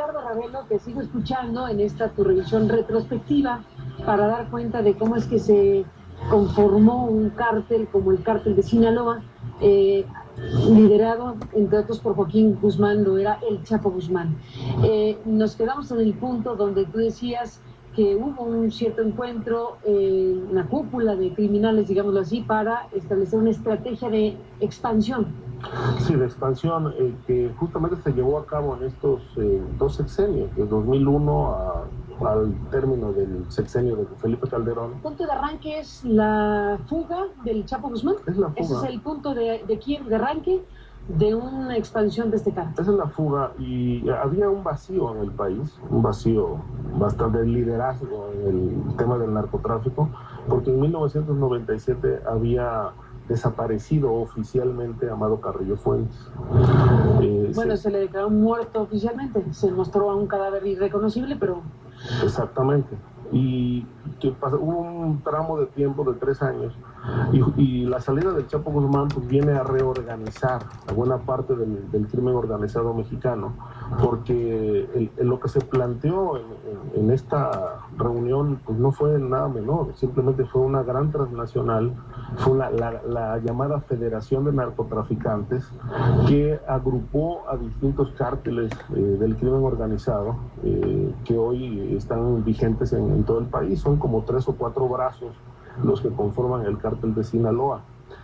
Ricardo Ravelo, te sigo escuchando en esta tu revisión retrospectiva para dar cuenta de cómo es que se conformó un cártel como el cártel de Sinaloa, liderado, entre otros, por Joaquín Guzmán, lo era el Chapo Guzmán. Nos quedamos en el punto donde tú decías que hubo un cierto encuentro, una cúpula de criminales, digámoslo así, para establecer una estrategia de expansión. Sí, de expansión que justamente se llevó a cabo en estos dos sexenios, de 2001 al término del sexenio de Felipe Calderón. ¿El punto de arranque es la fuga del Chapo Guzmán? Es la fuga. Ese es el punto de arranque de una expansión de este caso. Esa es la fuga, y había un vacío en el país, un vacío bastante de liderazgo en el tema del narcotráfico, porque en 1997 había desaparecido oficialmente Amado Carrillo Fuentes. Bueno, se le declaró muerto oficialmente, se mostró a un cadáver irreconocible, pero... Exactamente. Y que hubo un tramo de tiempo de 3 años y la salida del Chapo Guzmán pues viene a reorganizar a buena parte del crimen organizado mexicano, porque lo que se planteó en esta reunión pues no fue nada menor, simplemente fue una gran transnacional, fue la llamada Federación de Narcotraficantes, que agrupó a distintos cárteles del crimen organizado que hoy están vigentes en todo el país. Son como 3 o 4 brazos los que conforman el cártel de Sinaloa.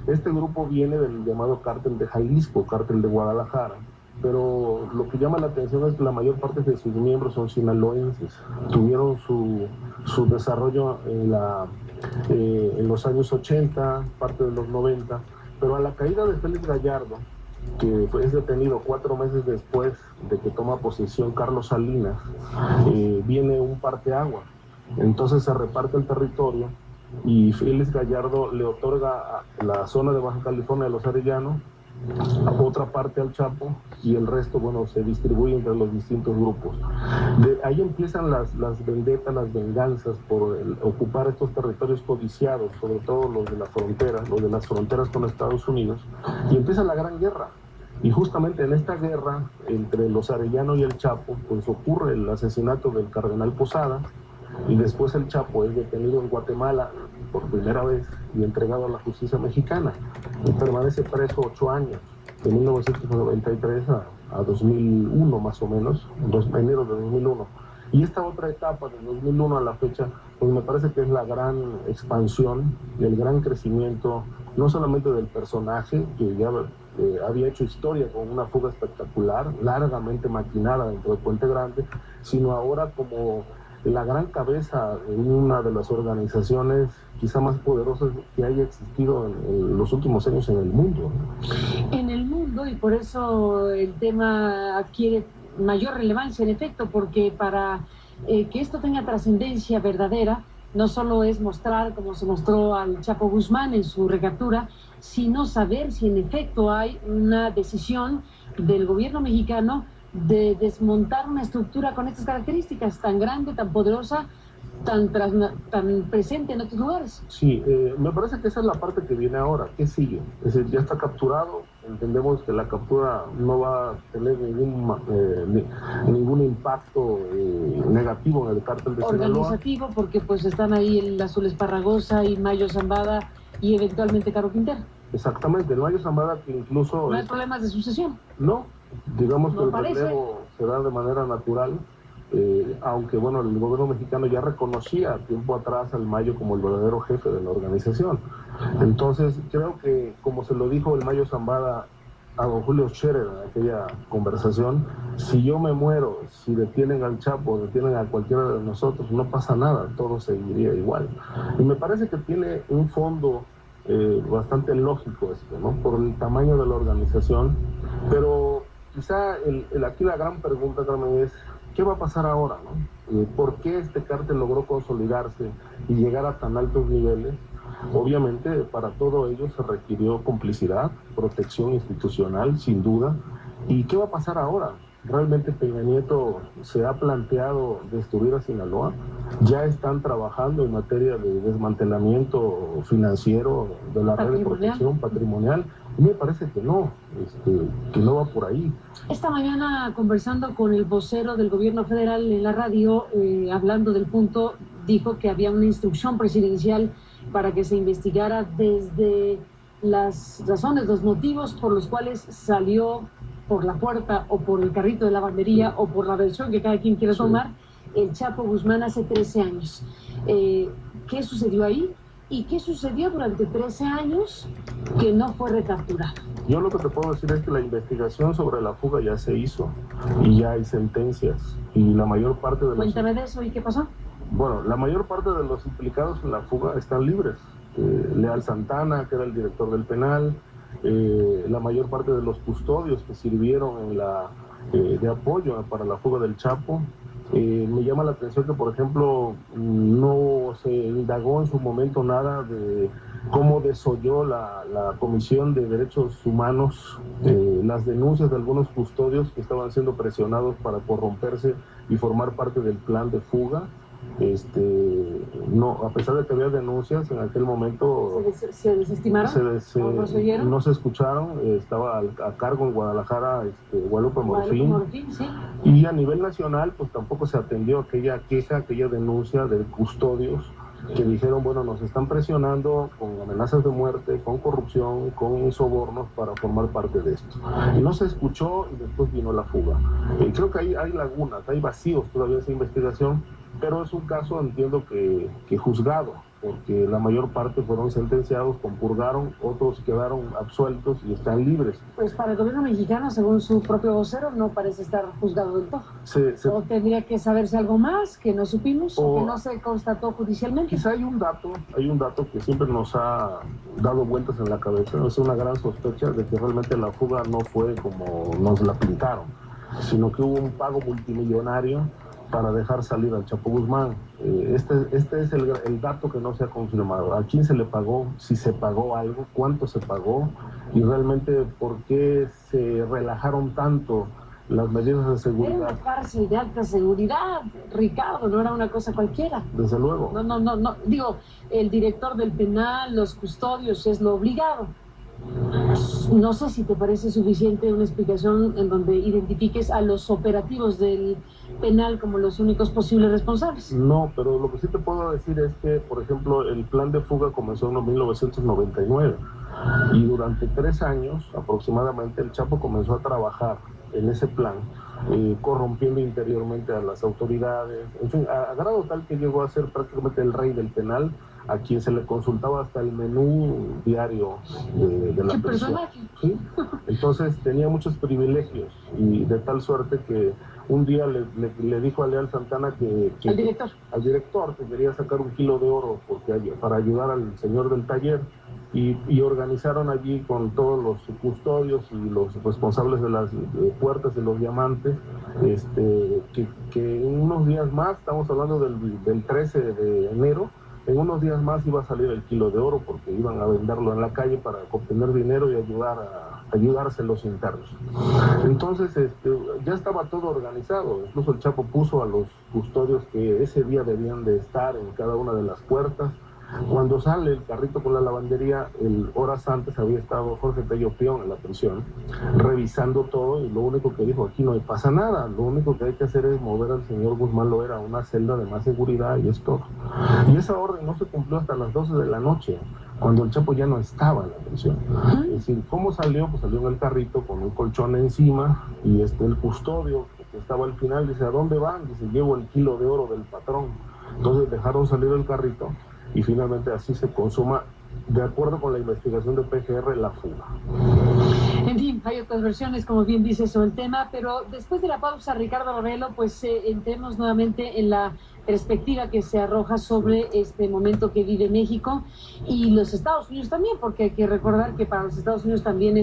Este grupo viene del llamado cártel de Jalisco, cártel de Guadalajara, pero lo que llama la atención es que la mayor parte de sus miembros son sinaloenses. Tuvieron su desarrollo en los años 80, parte de los 90, pero a la caída de Félix Gallardo, que es detenido 4 meses después de que toma posesión Carlos Salinas, viene un parteaguas. Entonces se reparte el territorio y Félix Gallardo le otorga a la zona de Baja California de los Arellanos, a otra parte al Chapo, y el resto, bueno, se distribuye entre los distintos grupos. De ahí empiezan las vendetas, las venganzas por ocupar estos territorios codiciados, sobre todo los de la frontera, los de las fronteras con Estados Unidos, y empieza la Gran Guerra. Y justamente en esta guerra entre los Arellano y el Chapo, pues ocurre el asesinato del cardenal Posada, y después el Chapo es detenido en Guatemala por primera vez y entregado a la justicia mexicana. Y permanece preso 8 años, de 1993 a 2001 más o menos, enero de 2001. Y esta otra etapa, de 2001 a la fecha, pues me parece que es la gran expansión y el gran crecimiento, no solamente del personaje, que ya había hecho historia con una fuga espectacular, largamente maquinada dentro de Puente Grande, sino ahora como la gran cabeza en una de las organizaciones quizá más poderosas que haya existido en los últimos años en el mundo. En el mundo, y por eso el tema adquiere mayor relevancia, en efecto, porque para que esto tenga trascendencia verdadera, no solo es mostrar, como se mostró al Chapo Guzmán en su recaptura, sino saber si en efecto hay una decisión del gobierno mexicano de desmontar una estructura con estas características, tan grande, tan poderosa, tan presente en otros lugares. Sí, me parece que esa es la parte que viene ahora. ¿Qué sigue? Es decir, ya está capturado, entendemos que la captura no va a tener ningún impacto negativo en el cártel de Sinaloa. Organizativo, porque pues están ahí el Azul Esparragosa y Mayo Zambada y eventualmente Caro Quintero. Exactamente, el Mayo Zambada, que incluso... ¿No hay problemas de sucesión? No, digamos que el relevo se da de manera natural, aunque bueno, el gobierno mexicano ya reconocía tiempo atrás al Mayo como el verdadero jefe de la organización. Entonces creo que, como se lo dijo el Mayo Zambada a don Julio Scherer en aquella conversación, si yo me muero, si detienen al Chapo, detienen a cualquiera de nosotros, no pasa nada, todo seguiría igual. Y me parece que tiene un fondo bastante lógico esto, ¿no? Por el tamaño de la organización, pero quizá aquí la gran pregunta, Carmen, es ¿qué va a pasar ahora, no? ¿Por qué este cártel logró consolidarse y llegar a tan altos niveles? Obviamente, para todo ello se requirió complicidad, protección institucional, sin duda. ¿Y qué va a pasar ahora? ¿Realmente Peña Nieto se ha planteado destruir a Sinaloa? ¿Ya están trabajando en materia de desmantelamiento financiero de la red de protección patrimonial? A mí me parece que no va por ahí. Esta mañana, conversando con el vocero del gobierno federal en la radio, hablando del punto, dijo que había una instrucción presidencial para que se investigara desde las razones, los motivos por los cuales salió por la puerta o por el carrito de lavandería o por la versión que cada quien quiera tomar, el Chapo Guzmán hace 13 años. ¿Qué sucedió ahí? ¿Y qué sucedió durante 13 años que no fue recapturado? Yo lo que te puedo decir es que la investigación sobre la fuga ya se hizo y ya hay sentencias y la mayor parte de los... Cuéntame de eso, ¿y qué pasó? Bueno, la mayor parte de los implicados en la fuga están libres. Leal Santana, que era el director del penal, la mayor parte de los custodios que sirvieron de apoyo para la fuga del Chapo. Me llama la atención que, por ejemplo, no se indagó en su momento nada de cómo desolló la Comisión de Derechos Humanos las denuncias de algunos custodios que estaban siendo presionados para corromperse y formar parte del plan de fuga. No, a pesar de que había denuncias en aquel momento se desestimaron, no se escucharon. Estaba a cargo en Guadalajara Guadalupe Morfín, sí. Y a nivel nacional pues tampoco se atendió aquella queja, aquella denuncia de custodios que dijeron, bueno, nos están presionando con amenazas de muerte, con corrupción, con sobornos para formar parte de esto. Y no se escuchó y después vino la fuga. Creo que hay lagunas, hay vacíos todavía en esa investigación, pero es un caso, entiendo que juzgado, porque la mayor parte fueron sentenciados, compurgaron, otros quedaron absueltos y están libres. Pues para el gobierno mexicano, según su propio vocero, no parece estar juzgado del todo. O tendría que saberse algo más que no supimos o que no se constató judicialmente. Quizá hay un dato que siempre nos ha dado vueltas en la cabeza. Es una gran sospecha de que realmente la fuga no fue como nos la pintaron, sino que hubo un pago multimillonario para dejar salir al Chapo Guzmán. Este es el dato que no se ha confirmado. ¿A quién se le pagó? Si se pagó algo, cuánto se pagó y realmente por qué se relajaron tanto las medidas de seguridad. Era una cárcel de alta seguridad, Ricardo, no era una cosa cualquiera. Desde luego. No. Digo, el director del penal, los custodios, es lo obligado. No sé si te parece suficiente una explicación en donde identifiques a los operativos del penal como los únicos posibles responsables. No, pero lo que sí te puedo decir es que, por ejemplo, el plan de fuga comenzó en 1999 y durante 3 años aproximadamente el Chapo comenzó a trabajar en ese plan, corrompiendo interiormente a las autoridades, en fin, a grado tal que llegó a ser prácticamente el rey del penal, a quien se le consultaba hasta el menú diario de la prisión. ¿Sí? Entonces tenía muchos privilegios y de tal suerte que un día le dijo a Leal Santana al director que quería sacar 1 kilo de oro para ayudar al señor del taller y organizaron allí con todos los custodios y los responsables de las puertas y los diamantes que en unos días más, estamos hablando del 13 de enero, en unos días más iba a salir el kilo de oro porque iban a venderlo en la calle para obtener dinero y ayudarse los internos. Entonces ya estaba todo organizado, incluso el Chapo puso a los custodios que ese día debían de estar en cada una de las puertas. Cuando sale el carrito con la lavandería, horas antes había estado Jorge Tello Pion en la prisión, revisando todo y lo único que dijo, aquí no pasa nada, lo único que hay que hacer es mover al señor Guzmán Loera a una celda de más seguridad y es todo. Y esa orden no se cumplió hasta las 12 de la noche, cuando el Chapo ya no estaba en la prisión. Es decir, ¿cómo salió? Pues salió en el carrito con un colchón encima y el custodio que estaba al final dice, ¿a dónde van? Dice, llevo el kilo de oro del patrón. Entonces dejaron salir el carrito y finalmente así se consuma, de acuerdo con la investigación de PGR, la fuga. En fin, hay otras versiones, como bien dices, sobre el tema, pero después de la pausa, Ricardo Ravelo, pues entremos nuevamente en la perspectiva que se arroja sobre este momento que vive México y los Estados Unidos también, porque hay que recordar que para los Estados Unidos también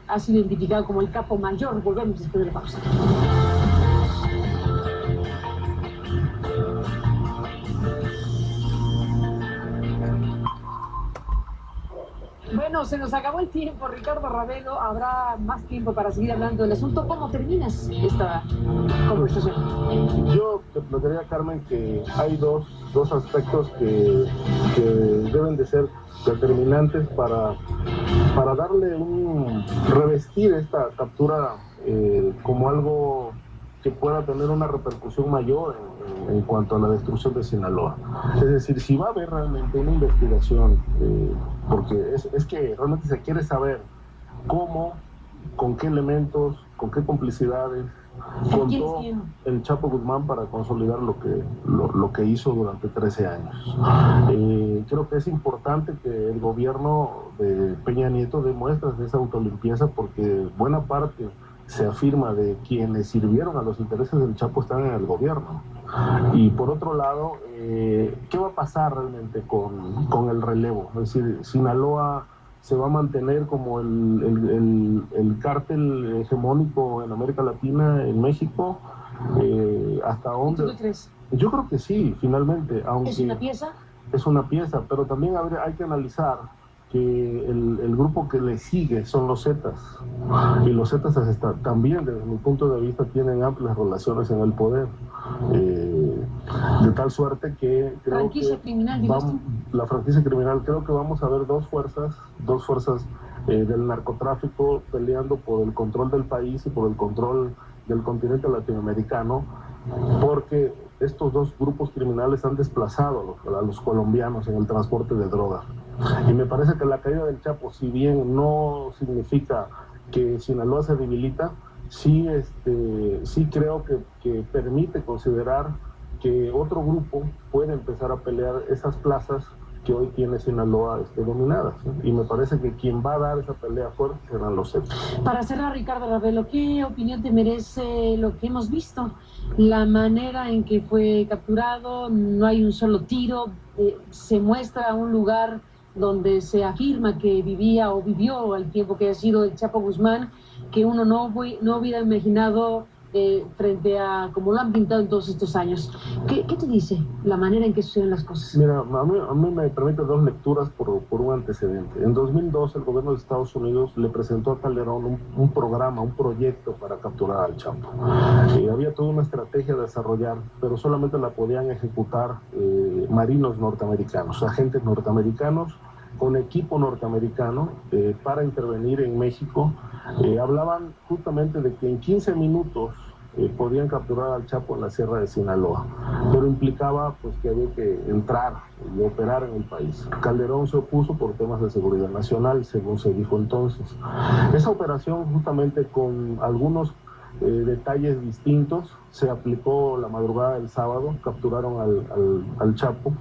ha sido identificado como el capo mayor. Volvemos después de la pausa. Bueno, se nos acabó el tiempo, Ricardo Ravelo. Habrá más tiempo para seguir hablando del asunto. ¿Cómo terminas esta conversación? Yo te plantearía, Carmen, que hay dos aspectos que deben de ser determinantes para darle revestir esta captura como algo que pueda tener una repercusión mayor en cuanto a la destrucción de Sinaloa. Es decir, si va a haber realmente una investigación, porque es que realmente se quiere saber cómo, con qué elementos, con qué complicidades contó el Chapo Guzmán para consolidar lo que hizo durante 13 años. Creo que es importante que el gobierno de Peña Nieto dé muestras de esa autolimpieza, porque buena parte se afirma de quienes sirvieron a los intereses del Chapo están en el gobierno. Y por otro lado, ¿qué va a pasar realmente con el relevo? Es decir, Sinaloa se va a mantener como el cártel hegemónico en América Latina, en México, ¿hasta dónde? ¿Tú qué crees? Yo creo que sí, finalmente. Aunque ¿Es una pieza? Es una pieza, pero también hay que analizar que el grupo que le sigue son los Zetas, y los Zetas también, desde mi punto de vista, tienen amplias relaciones en el poder, de tal suerte que creo franquicia criminal, la franquicia criminal, creo que vamos a ver dos fuerzas del narcotráfico peleando por el control del país y por el control del continente latinoamericano, porque estos dos grupos criminales han desplazado a los colombianos en el transporte de droga. Y me parece que la caída del Chapo, si bien no significa que Sinaloa se debilita, sí creo que permite considerar que otro grupo puede empezar a pelear esas plazas que hoy tiene Sinaloa dominadas. Y me parece que quien va a dar esa pelea fuerte serán los Zetas. Para cerrar, Ricardo Ravelo, ¿qué opinión te merece lo que hemos visto? La manera en que fue capturado, no hay un solo tiro, se muestra un lugar donde se afirma que vivía o vivió al tiempo que ha sido el Chapo Guzmán, que uno no hubiera imaginado frente a como lo han pintado en todos estos años. ¿Qué te dice la manera en que suceden las cosas? Mira, a mí me permite dos lecturas por un antecedente. En 2002 el gobierno de Estados Unidos le presentó a Calderón un programa, un proyecto para capturar al Chapo. Había toda una estrategia a desarrollar, pero solamente la podían ejecutar marinos norteamericanos, agentes norteamericanos con equipo norteamericano para intervenir en México. Hablaban justamente de que en 15 minutos podían capturar al Chapo en la Sierra de Sinaloa, pero implicaba pues que había que entrar y operar en el país. Calderón se opuso por temas de seguridad nacional, según se dijo entonces. Esa operación, justamente con algunos detalles distintos, se aplicó la madrugada del sábado, capturaron al Chapo,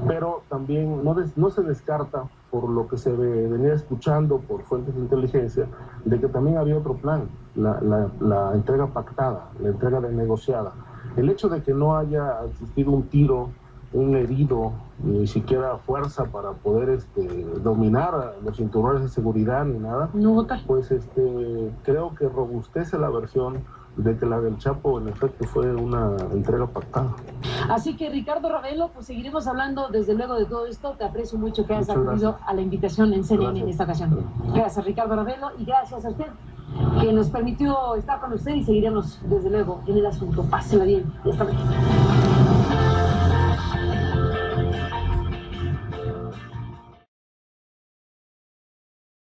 pero también no se descarta, por lo que se venía escuchando por fuentes de inteligencia, de que también había otro plan, la entrega pactada, la entrega negociada. El hecho de que no haya existido un tiro, un herido, ni siquiera fuerza para poder dominar a los cinturones de seguridad ni nada, pues creo que robustece la versión de que la del Chapo en efecto fue una entrega pactada. Así que, Ricardo Ravelo, pues seguiremos hablando desde luego de todo esto. Te aprecio mucho que hayas acudido a la invitación en CNN en esta ocasión. Gracias, Ricardo Ravelo, y gracias a usted que nos permitió estar con usted, y seguiremos desde luego en el asunto. Pásela bien y hasta luego.